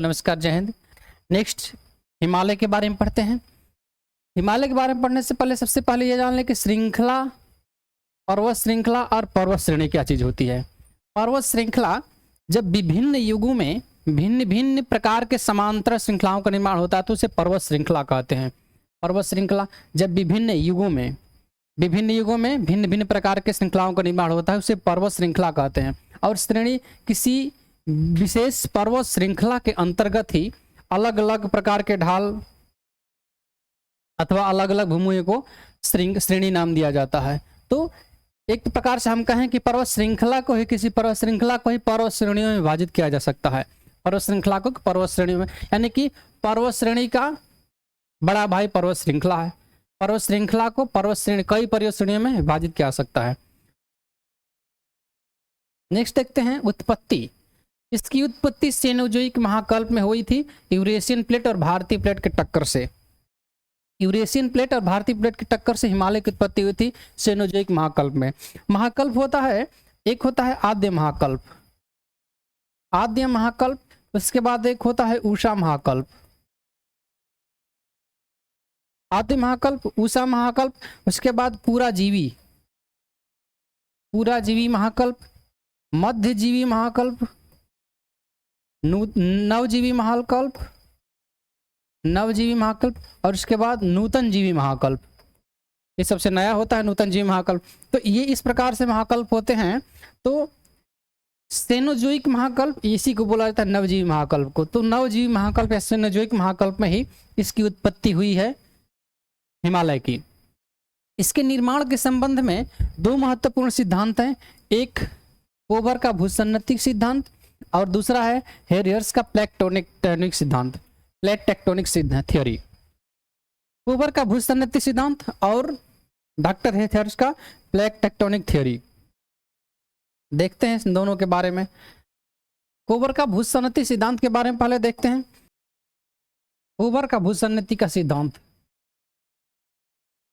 नमस्कार, जय हिंद। नेक्स्ट हिमालय के बारे में पढ़ते हैं। हिमालय के बारे में पढ़ने से पहले सबसे पहले ये जान लें कि श्रृंखला, पर्वत श्रृंखला और पर्वत श्रेणी क्या चीज होती है। पर्वत श्रृंखला जब विभिन्न युगों में भिन्न भिन्न प्रकार के समांतर श्रृंखलाओं का निर्माण होता है तो उसे पर्वत श्रृंखला कहते हैं। पर्वत श्रृंखला जब विभिन्न युगों में भिन्न भिन्न प्रकार के श्रृंखलाओं का निर्माण होता है उसे पर्वत श्रृंखला कहते हैं। और श्रेणी किसी विशेष पर्वत श्रृंखला के अंतर्गत ही अलग अलग प्रकार के ढाल अथवा अलग अलग भूमियों को श्रेणी नाम दिया जाता है। तो एक प्रकार से हम कहें कि पर्वत श्रृंखला को ही पर्वत श्रेणियों में विभाजित किया जा सकता है। पर्वत श्रृंखला को पर्वत श्रेणियों में, यानी कि पर्वत श्रेणी का बड़ा भाई पर्वत श्रृंखला है। पर्वत श्रृंखला को कई पर्वत श्रेणियों में विभाजित किया जा सकता है। नेक्स्ट देखते हैं उत्पत्ति। इसकी उत्पत्ति सेनोजोइक महाकल्प में हुई थी, यूरेशियन प्लेट और भारतीय प्लेट के टक्कर से। यूरेशियन प्लेट और भारतीय प्लेट की टक्कर से हिमालय की उत्पत्ति हुई थी सेनोजोइक महाकल्प में। महाकल्प होता है, एक होता है आद्य महाकल्प, उसके बाद एक होता है उषा महाकल्प। आद्य महाकल्प, उषा महाकल्प, उसके बाद पूरा जीवी महाकल्प, मध्यजीवी महाकल्प, नवजीवी महाकल्प और उसके बाद नूतन जीवी महाकल्प। ये सबसे नया होता है नूतन जीवी महाकल्प। तो ये इस प्रकार से महाकल्प होते हैं। तो सेनोजोइक महाकल्प इसी को बोला जाता है नवजीवी महाकल्प को। तो नवजीवी महाकल्प या सेनोजोइक महाकल्प में ही इसकी उत्पत्ति हुई है हिमालय की। इसके निर्माण के संबंध में दो महत्वपूर्ण सिद्धांत हैं। एक कोबर का भूसन्नति सिद्धांत और दूसरा है हेरियर्स का प्लेट टेक्टोनिक थ्योरी। कोबर का भूसन्नति सिद्धांत और डॉक्टर हेरियर्स का प्लेट टेक्टोनिक थ्योरी। देखते हैं इन दोनों के बारे में। कोबर का भूसन्नति सिद्धांत के बारे में पहले देखते हैं। कोबर का भूसन्नति का सिद्धांत,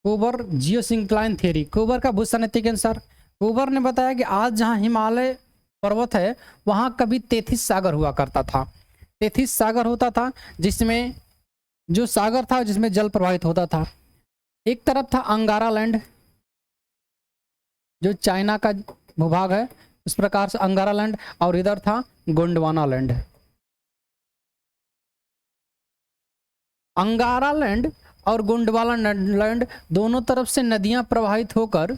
कोबर जियोसिंक्लाइन थ्योरी। कोबर का भूसन्नति के अनुसार कोबर ने बताया कि आज जहां हिमालय पर्वत है वहां कभी 33 सागर हुआ करता था। 33 सागर होता था, जिसमें जो सागर था जिसमें जल प्रवाहित होता था। एक तरफ था अंगारा लैंड, जो चाइना का भूभाग है, उस प्रकार से अंगारा लैंड, और इधर था गोंडवाना लैंड। अंगारा लैंड और गोंडवाना लैंड दोनों तरफ से नदियां प्रवाहित होकर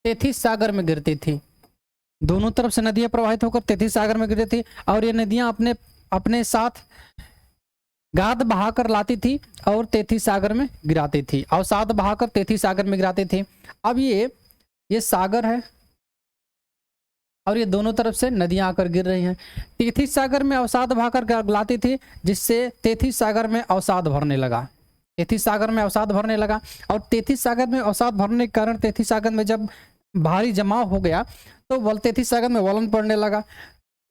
33 सागर में गिरती थी। दोनों तरफ से नदियां प्रवाहित होकर 33 सागर में गिरती थी और ये नदियां अपने साथ गाद बहाकर लाती थी और 33 सागर में गिराती थी, अवसाद बहाकर 33 सागर में गिराती थी। अब ये सागर है और ये दोनों तरफ से नदियां आकर गिर रही हैं। 33 सागर में अवसाद बहाकर लाती थी, जिससे 33 सागर में अवसाद भरने लगा। 33 सागर में अवसाद भरने लगा और 33 सागर में अवसाद भरने के कारण 33 सागर में जब भारी जमाव हो गया तो 33 सागर में वलन पड़ने लगा।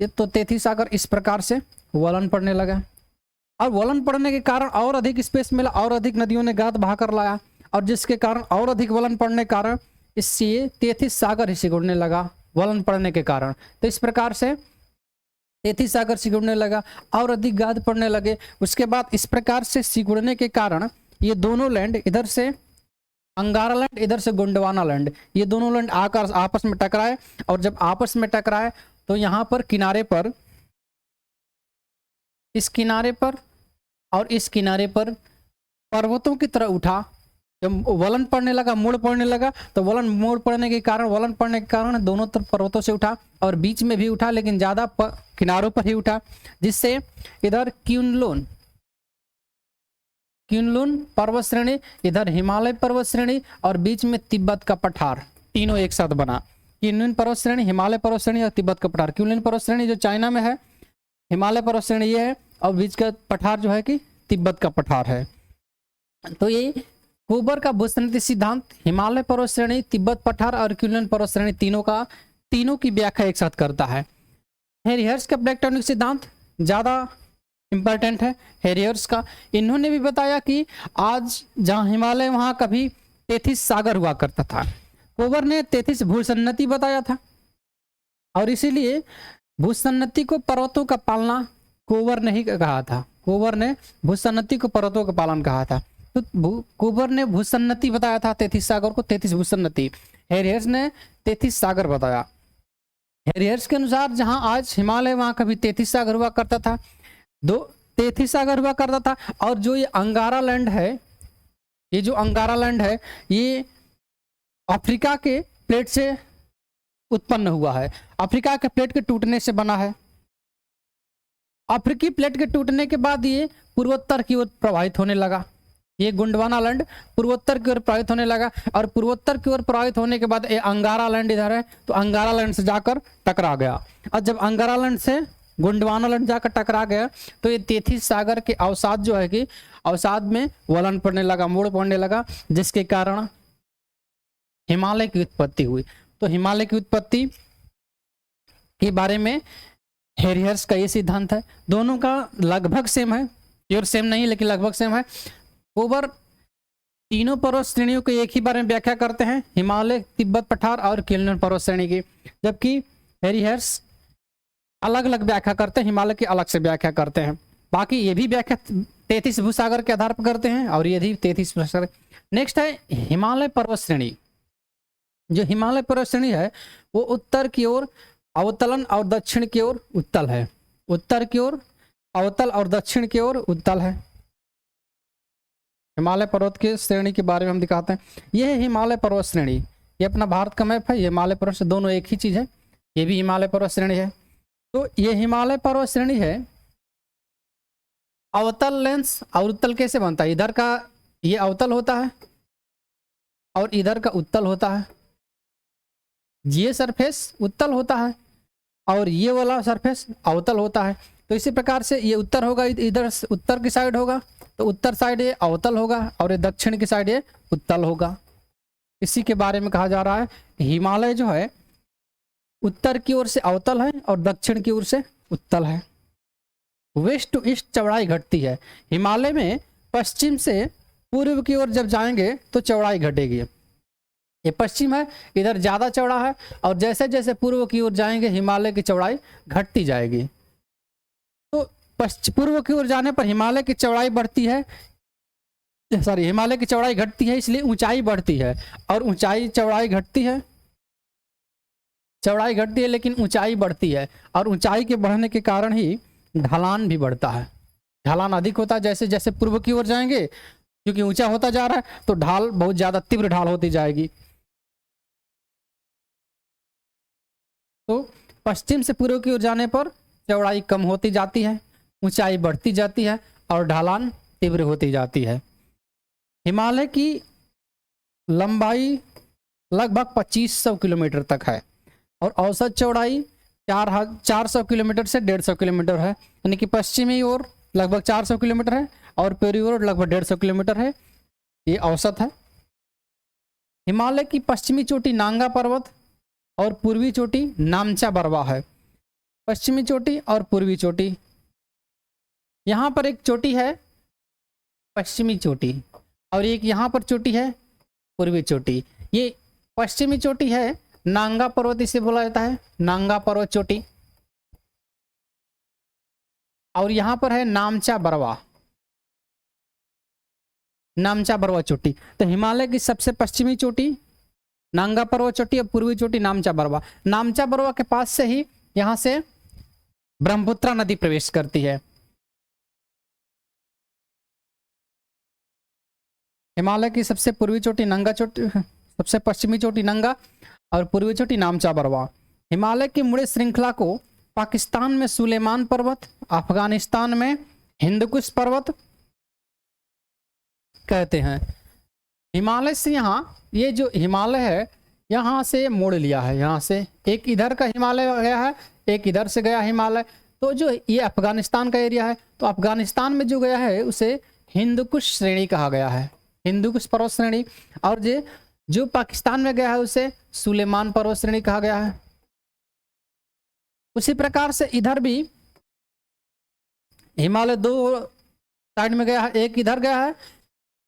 ये तो 33 सागर इस प्रकार से वलन पड़ने लगा और वलन पड़ने के कारण और अधिक स्पेस मिला और अधिक नदियों ने गाद बहाकर लाया, और जिसके कारण और अधिक वलन पड़ने के कारण इससे 33 सागर ही सिकुड़ने लगा वलन पड़ने के कारण। तो इस प्रकार से 33 सागर सिकुड़ने लगा और अधिक गाद पड़ने लगे। उसके बाद इस प्रकार से सिकुड़ने के कारण ये दोनों लैंड, इधर से अंगारा लैंड, इधर से गोंडवाना लैंड, ये दोनों लैंड आकर आपस में टकराए। और जब आपस में टकराए तो यहाँ पर किनारे पर, इस किनारे पर और इस किनारे पर पर्वतों की तरह उठा। जब वलन पड़ने लगा, मोड़ पड़ने लगा, तो वलन पड़ने के कारण दोनों तरफ पर्वतों से उठा और बीच में भी उठा, लेकिन ज्यादा किनारों पर ही उठा, जिससे इधर क्यूनलुन पर्वत श्रेणी, इधर हिमालय पर्वत श्रेणी और बीच में तिब्बत का पठार, तीनों एक साथ बना। क्यूनलुन पर्वत श्रेणी, हिमालय पर्वत श्रेणी और तिब्बत का पठार। क्यूनलुन पर्वत श्रेणी जो चाइना में है, हिमालय पर्वत श्रेणी ये है, और बीच का पठार जो है कि तिब्बत का पठार है। तो ये कोबर का भूसन्नति सिद्धांत हिमालय पर्वत श्रेणी, तिब्बत पठार और क्यूनलुन पर्वत श्रेणी तीनों की व्याख्या एक साथ करता है। हेरियर्स का प्लेट टेक्टोनिक सिद्धांत ज्यादा इंपॉर्टेंट है। हेरियर्स का, इन्होंने भी बताया कि आज जहां हिमालय वहां कभी 33 सागर हुआ करता था। कोबर ने 33 भूसन्नति बताया था और इसीलिए भूसन्नति को पर्वतों का पालना कोबर ने ही कहा था, कोबर ने भूसन्नति को पर्वतों का पालन कहा था। तो कोबर ने भूसन्नति बताया था 33 सागर को, 33 भूसन्नति। हेरियर्स ने 33 सागर बताया। हेरियर्स के अनुसार जहां आज हिमालय वहां कभी 33 सागर हुआ करता था, 33 सागर हुआ करता था। और जो ये अंगारा लैंड है, ये जो अंगारा लैंड है, ये अफ्रीका के प्लेट से उत्पन्न हुआ है, अफ्रीका के प्लेट के टूटने से बना है। अफ्रीकी प्लेट के टूटने के बाद ये पूर्वोत्तर की ओर प्रवाहित होने लगा, ये गोंडवाना लैंड पूर्वोत्तर की ओर प्रवाहित होने लगा। और पूर्वोत्तर की ओर प्रवाहित होने के बाद ये अंगारा लैंड इधर है, तो अंगारा लैंड से जाकर टकरा गया। और जब अंगारा लैंड से गोंडवाना लैंड जाकर टकरा गया, तो ये 33 सागर के अवसाद जो है कि अवसाद में वलन पड़ने लगा, मोड़ पड़ने लगा, जिसके कारण हिमालय की उत्पत्ति हुई। तो हिमालय की उत्पत्ति के बारे में हेरियर्स का ये सिद्धांत है। दोनों का लगभग सेम है, प्योर सेम नहीं लेकिन लगभग सेम है। कोबर तीनों पर्वत श्रेणियों को एक ही बारे में व्याख्या करते हैं, हिमालय, तिब्बत पठार और किलनर पर्वत श्रेणी की, जबकि हेरियर्स अलग अलग व्याख्या करते हैं, हिमालय की अलग से व्याख्या करते हैं। बाकी ये भी व्याख्या 33 भूसागर के आधार पर करते हैं और ये भी 33 भूसागर। नेक्स्ट है हिमालय पर्वत श्रेणी। जो हिमालय पर्वत श्रेणी है वो उत्तर की ओर अवतलन और दक्षिण की ओर उत्तल है, उत्तर की ओर अवतल और दक्षिण की ओर उत्तल है। हिमालय पर्वत की श्रेणी के बारे में हम दिखाते हैं। यह है हिमालय पर्वत श्रेणी, ये अपना भारत का मैप है, ये हिमालय पर्वत से दोनों एक ही चीज है, ये भी हिमालय पर्वत श्रेणी है। तो ये हिमालय पर्वत श्रेणी है। अवतल लेंस और उत्तल कैसे बनता है, इधर का ये अवतल होता है और इधर का उत्तल होता है, ये सरफेस उत्तल होता है और ये वाला सरफेस अवतल होता है। तो इसी प्रकार से ये उत्तर होगा, इधर उत्तर की साइड होगा तो उत्तर साइड ये अवतल होगा और ये दक्षिण की साइड ये उत्तल होगा। इसी के बारे में कहा जा रहा है हिमालय जो है उत्तर की ओर से अवतल है और दक्षिण की ओर से उत्तल है। वेस्ट टू ईस्ट चौड़ाई घटती है। हिमालय में पश्चिम से पूर्व की ओर जब जाएंगे तो चौड़ाई घटेगी। ये पश्चिम है, इधर ज़्यादा चौड़ा है और जैसे जैसे पूर्व की ओर जाएंगे हिमालय की चौड़ाई घटती जाएगी। तो पूर्व की ओर जाने पर हिमालय की चौड़ाई बढ़ती है, सॉरी हिमालय की चौड़ाई घटती है, इसलिए ऊंचाई बढ़ती है। और ऊंचाई चौड़ाई घटती है, चौड़ाई घटती है लेकिन ऊंचाई बढ़ती है। और ऊंचाई के बढ़ने के कारण ही ढलान भी बढ़ता है, ढलान अधिक होता है। जैसे जैसे पूर्व की ओर जाएंगे क्योंकि ऊंचा होता जा रहा है तो ढाल बहुत ज़्यादा तीव्र ढाल होती जाएगी। तो पश्चिम से पूर्व की ओर जाने पर चौड़ाई कम होती जाती है, ऊंचाई बढ़ती जाती है और ढलान तीव्र होती जाती है। हिमालय की लंबाई लगभग 2500 किलोमीटर तक है और औसत चौड़ाई 400 किलोमीटर से 150 किलोमीटर है। यानी कि पश्चिमी ओर लगभग 400 किलोमीटर है और पूर्वी ओर लगभग 150 किलोमीटर है, ये औसत है। हिमालय की पश्चिमी चोटी नांगा पर्वत और पूर्वी चोटी नामचा बरवा है। पश्चिमी चोटी और पूर्वी चोटी, यहाँ पर एक चोटी है पश्चिमी चोटी और एक यहाँ पर चोटी है पूर्वी चोटी। ये पश्चिमी चोटी है नांगा पर्वत, इसे बोला जाता है नांगा पर्वत चोटी। और यहाँ पर है नामचा बरवा, नामचा बरवा चोटी। तो हिमालय की सबसे पश्चिमी चोटी नांगा पर्वत चोटी और पूर्वी चोटी नामचा बरवा। नामचा बरवा के पास से ही यहाँ से ब्रह्मपुत्रा नदी प्रवेश करती है। हिमालय की सबसे पूर्वी चोटी नंगा चोटी, सबसे पश्चिमी चोटी नंगा और पूर्वी चोटी नामचा बरवा। हिमालय की मुड़े श्रृंखला को पाकिस्तान में सुलेमान पर्वत, अफगानिस्तान में हिंदकुश पर्वत कहते हैं। हिमालय से यहाँ ये जो हिमालय है यहाँ से मोड़ लिया है, यहाँ से एक इधर का हिमालय गया है, एक इधर से गया हिमालय। तो जो ये अफगानिस्तान का एरिया है, तो अफगानिस्तान में जो गया है उसे हिंदकुश श्रेणी कहा गया है, हिंदकुश पर्वत श्रेणी। और जो पाकिस्तान में गया है उसे सुलेमान पर्वत श्रेणी कहा गया है। उसी प्रकार से इधर भी हिमालय दो साइड में गया है, एक इधर गया है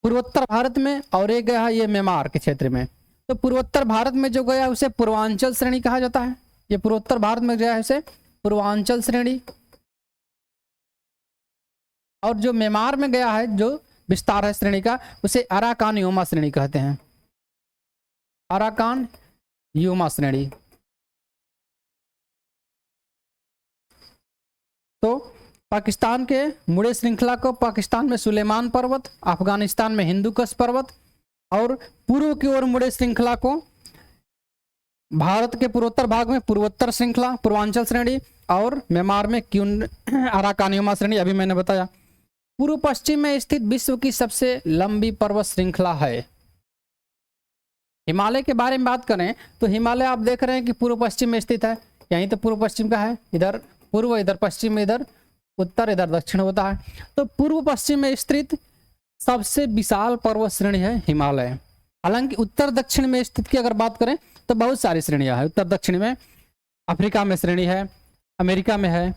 पूर्वोत्तर भारत में और एक गया है ये म्यांमार के क्षेत्र में। तो पूर्वोत्तर भारत में जो गया है उसे पूर्वांचल श्रेणी कहा जाता है। ये पूर्वोत्तर भारत में गया है उसे पूर्वांचल श्रेणी। और जो म्यांमार में गया है जो विस्तार है श्रेणी का, उसे अराकान योमा श्रेणी कहते हैं। अराकान योमा श्रेणी। तो पाकिस्तान के मुड़े श्रृंखला को पाकिस्तान में सुलेमान पर्वत, अफगानिस्तान में हिंदुकुश पर्वत, और पूर्व की ओर मुड़े श्रृंखला को भारत के पूर्वोत्तर भाग में पूर्वोत्तर श्रृंखला पूर्वांचल श्रेणी, और म्यांमार में क्यून अराकान योमा श्रेणी अभी मैंने बताया। पूर्व पश्चिम में स्थित विश्व की सबसे लंबी पर्वत श्रृंखला है। हिमालय के बारे में बात करें तो हिमालय आप देख रहे हैं कि पूर्व पश्चिम में स्थित है, यहीं तो पूर्व पश्चिम का है, इधर पूर्व, इधर पश्चिम, इधर उत्तर, इधर दक्षिण होता है। तो पूर्व पश्चिम में स्थित सबसे विशाल पर्वत श्रेणी है हिमालय। हालांकि उत्तर दक्षिण में स्थित की अगर बात करें तो बहुत सारी श्रेणियां हैं। उत्तर दक्षिण में अफ्रीका में श्रेणी है, अमेरिका में है,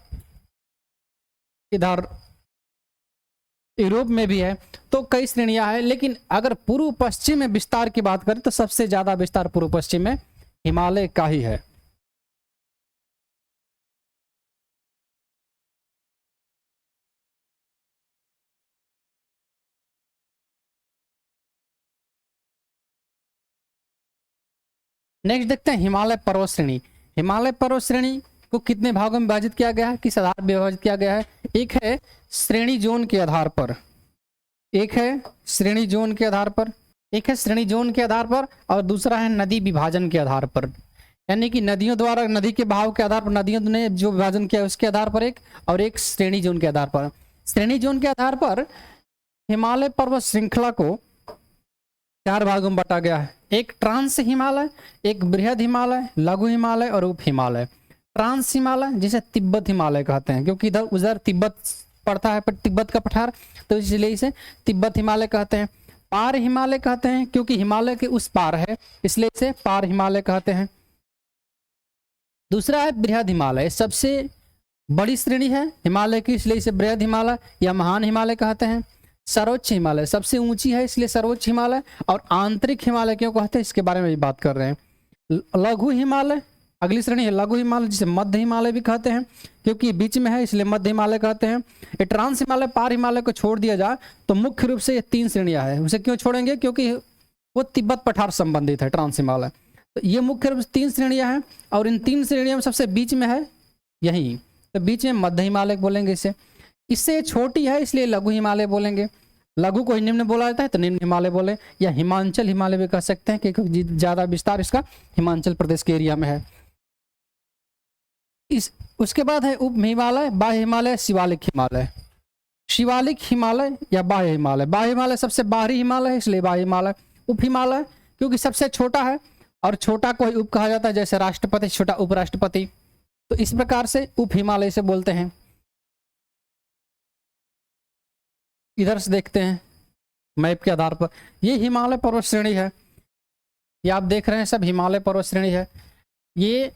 इधर यूरोप में भी है, तो कई श्रेणियां हैं। लेकिन अगर पूर्व पश्चिम में विस्तार की बात करें तो सबसे ज्यादा विस्तार पूर्व पश्चिम में हिमालय का ही है। नेक्स्ट देखते हैं हिमालय पर्वत श्रेणी। हिमालय पर्वत श्रेणी को कितने भागों में विभाजित किया गया है, किस आधार पर विभाजित किया गया है? एक है श्रेणी जोन के आधार पर, एक है श्रेणी जोन के आधार पर, एक है श्रेणी जोन के आधार पर, और दूसरा है नदी विभाजन के आधार पर। यानी कि नदियों द्वारा, नदी के बहाव के आधार पर, नदियों ने जो विभाजन किया उसके आधार पर एक, और एक श्रेणी जोन के आधार पर। श्रेणी जोन के आधार पर हिमालय पर्वत श्रृंखला को 4 भागों में बांटा गया है। एक ट्रांस हिमालय, एक बृहद हिमालय, लघु हिमालय और उप हिमालय। ट्रांस हिमालय जिसे तिब्बत हिमालय कहते हैं, क्योंकि इधर उधर तिब्बत पड़ता है, पर तिब्बत का पठार, तो इसलिए इसे तिब्बत हिमालय कहते हैं। पार हिमालय कहते हैं क्योंकि हिमालय के उस पार है, इसलिए इसे पार हिमालय कहते हैं। दूसरा है बृहद हिमालय, सबसे बड़ी श्रेणी है हिमालय की, इसलिए इसे बृहद हिमालय या महान हिमालय कहते हैं। सर्वोच्च हिमालय सबसे ऊंची है, इसलिए सर्वोच्च हिमालय, और आंतरिक हिमालय क्यों कहते हैं इसके बारे में भी बात कर रहे हैं। लघु हिमालय अगली श्रेणी है, लघु हिमालय जिसे मध्य हिमालय भी कहते हैं, क्योंकि बीच में है इसलिए मध्य हिमालय कहते हैं। ये ट्रांस हिमालय, पार हिमालय को छोड़ दिया जाए तो मुख्य रूप से ये 3 श्रेणियां हैं। उसे क्यों छोड़ेंगे? क्योंकि वो तिब्बत पठार संबंधित है ट्रांस हिमालय। तो ये मुख्य रूप से 3 श्रेणियां हैं, और इन 3 श्रेणियों में सबसे बीच में है यही, तो बीच में मध्य हिमालय बोलेंगे इसे। इससे छोटी है इसलिए लघु हिमालय बोलेंगे। लघु को निम्न बोला जाता है तो निम्न हिमालय बोले, या हिमांचल हिमालय भी कह सकते हैं, क्योंकि ज्यादा विस्तार इसका हिमाचल प्रदेश के एरिया में है। उसके बाद है उप हिमालय, बाह्य हिमालय, शिवालिक हिमालय। शिवालिक हिमालय या बाह्य हिमालय, बाह्य हिमालय सबसे बाहरी हिमालय है इसलिए बाह्य हिमालय। उप हिमालय क्योंकि सबसे छोटा है, और छोटा को ही उप कहा जाता है, जैसे राष्ट्रपति छोटा उपराष्ट्रपति, तो इस प्रकार से उप हिमालय से बोलते हैं। इधर से देखते हैं मैप के आधार पर, ये हिमालय पर्वत श्रेणी है, ये आप देख रहे हैं सब हिमालय पर्वत श्रेणी है ये।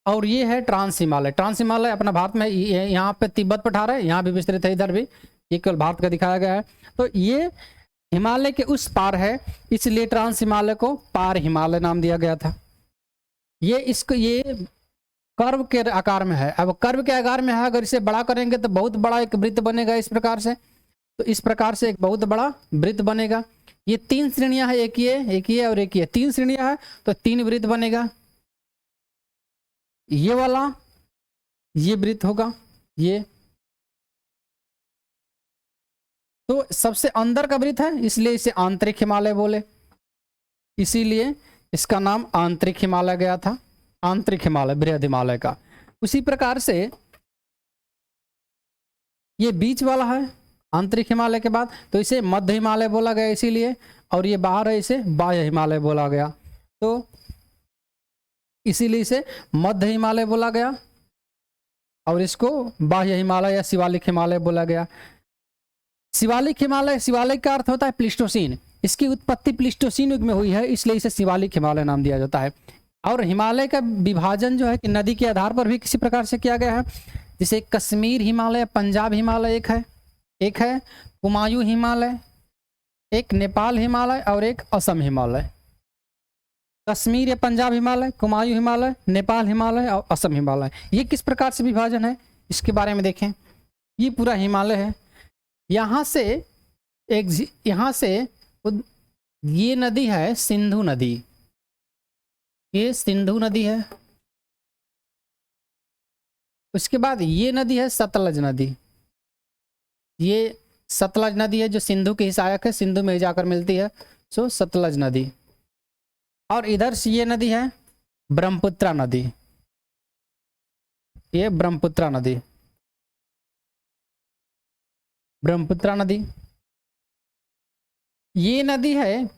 और ये है ट्रांस हिमालय। ट्रांस हिमालय अपना भारत में, यहाँ पे तिब्बत पठार है, यहाँ भी विस्तृत है, इधर भी, ये केवल भारत का दिखाया गया है। तो ये हिमालय के उस पार है, इसलिए ट्रांस हिमालय को पार हिमालय नाम दिया गया था। ये कर्व के आकार में है। अब कर्व के आकार में है, अगर इसे बड़ा करेंगे तो बहुत बड़ा एक वृत्त बनेगा इस प्रकार से, तो इस प्रकार से एक बहुत बड़ा वृत्त बनेगा। ये 3 श्रेणियां हैं, एक ये और एक ये, 3 श्रेणियां हैं तो 3 वृत्त बनेगा। ये वाला ये वृत्त होगा, ये तो सबसे अंदर का वृत्त है, इसलिए इसे आंतरिक हिमालय बोले, इसीलिए इसका नाम आंतरिक हिमालय गया था, आंतरिक हिमालय बृहद हिमालय का। उसी प्रकार से ये बीच वाला है आंतरिक हिमालय के बाद, तो इसे मध्य हिमालय बोला गया इसीलिए, और ये बाहर है इसे बाह्य हिमालय बोला गया, तो इसीलिए इसे मध्य हिमालय बोला गया, और इसको बाह्य हिमालय या शिवालिक हिमालय बोला गया। शिवालिक हिमालय, शिवालिक का अर्थ होता है प्लिस्टोसीन, इसकी उत्पत्ति प्लिस्टोसीन युग में हुई है, इसलिए इसे शिवालिक हिमालय नाम दिया जाता है। और हिमालय का विभाजन जो है कि नदी के आधार पर भी किसी प्रकार से किया गया है, जैसे कश्मीर हिमालय, पंजाब हिमालय एक है कुमायूं हिमालय, एक नेपाल हिमालय और एक असम हिमालय। कश्मीर या पंजाब हिमालय, कुमायूं हिमालय, नेपाल हिमालय और असम हिमालय, ये किस प्रकार से विभाजन है इसके बारे में देखें। ये पूरा हिमालय है। यहाँ से यहाँ से ये नदी है सिंधु नदी, ये सिंधु नदी है। उसके बाद ये नदी है सतलज नदी, ये सतलज नदी है जो सिंधु की सहायक है, सिंधु में जाकर मिलती है, सो सतलज नदी। और इधर से ये नदी है ब्रह्मपुत्रा नदी, ये ब्रह्मपुत्रा नदी, ब्रह्मपुत्रा नदी। ये नदी है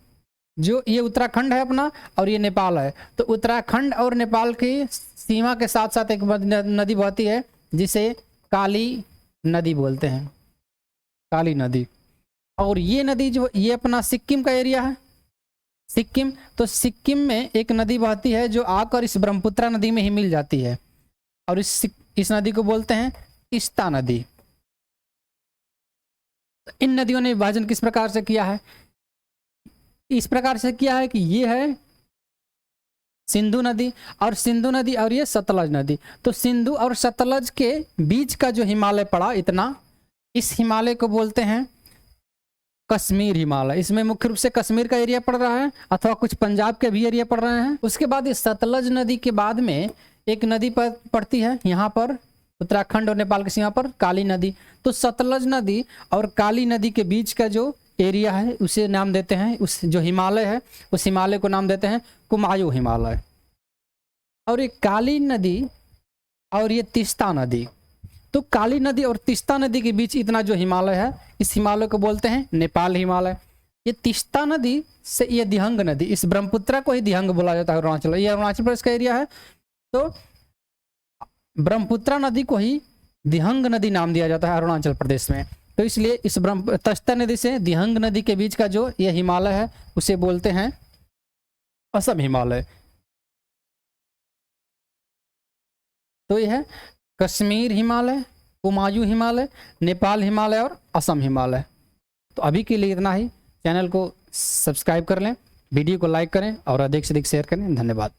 जो ये उत्तराखंड है अपना और ये नेपाल है, तो उत्तराखंड और नेपाल की सीमा के साथ साथ एक नदी बहती है जिसे काली नदी बोलते हैं, काली नदी। और ये नदी जो ये अपना सिक्किम का एरिया है, सिक्किम, तो सिक्किम में एक नदी बहती है जो आकर इस ब्रह्मपुत्रा नदी में ही मिल जाती है, और इस नदी को बोलते हैं तीस्ता नदी। इन नदियों ने विभाजन किस प्रकार से किया है? इस प्रकार से किया है कि ये है सिंधु नदी, और सिंधु नदी और ये सतलज नदी। तो सिंधु और सतलज के बीच का जो हिमालय पड़ा इतना, इस हिमालय को बोलते हैं कश्मीर हिमालय। इसमें मुख्य रूप से कश्मीर का एरिया पड़ रहा है, अथवा कुछ पंजाब के भी एरिया पड़ रहे हैं। उसके बाद इस सतलज नदी के बाद में एक नदी पड़ती है यहाँ पर उत्तराखंड और नेपाल की सीमा पर, काली नदी। तो सतलज नदी और काली नदी के बीच का जो एरिया है उसे नाम देते हैं, उस जो हिमालय है उस हिमालय को नाम देते हैं कुमायूं हिमालय। और ये काली नदी और ये तीस्ता नदी, तो काली नदी और तीस्ता नदी के बीच इतना जो हिमालय है, इस हिमालय को बोलते हैं नेपाल हिमालय। ये तीस्ता नदी से ये दिहंग नदी, इस ब्रह्मपुत्रा को ही दिहंग बोला जाता है अरुणाचल, ये अरुणाचल प्रदेश का एरिया है। तो ब्रह्मपुत्रा नदी को ही दिहंग नदी नाम दिया जाता है अरुणाचल प्रदेश में। तो इसलिए इस तीस्ता नदी से दिहंग नदी के बीच का जो ये हिमालय है उसे बोलते हैं असम हिमालय। तो यह है कश्मीर हिमालय, कुमायूं हिमालय, नेपाल हिमालय और असम हिमालय। तो अभी के लिए इतना ही। चैनल को सब्सक्राइब कर लें, वीडियो को लाइक करें और अधिक से अधिक शेयर करें। धन्यवाद।